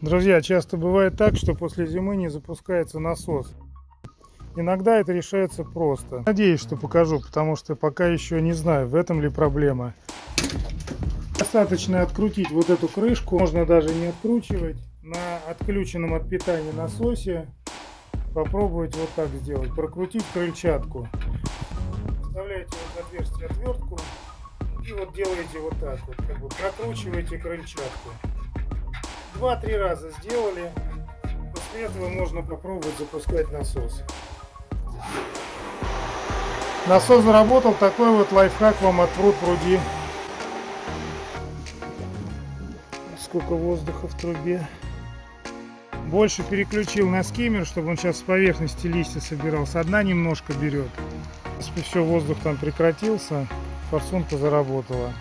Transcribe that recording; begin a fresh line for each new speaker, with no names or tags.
Друзья, часто бывает так, что после зимы не запускается насос. Иногда это решается просто. Надеюсь, что покажу, потому что пока еще не знаю, в этом ли проблема. Достаточно открутить вот эту крышку, можно даже не откручивать. На отключенном от питания насосе попробовать вот так сделать, прокрутить крыльчатку. Вставляете в это отверстие отвертку и вот делаете вот так вот, как бы прокручиваете крыльчатку. 2-3 раза сделали, после этого можно попробовать запускать насос. Насос заработал, такой вот лайфхак вам от Пруд-Пруди. Сколько воздуха в трубе. Больше переключил на скиммер, чтобы он сейчас с поверхности листья собирал. Со дна немножко берет. Все, воздух там прекратился, форсунка заработала.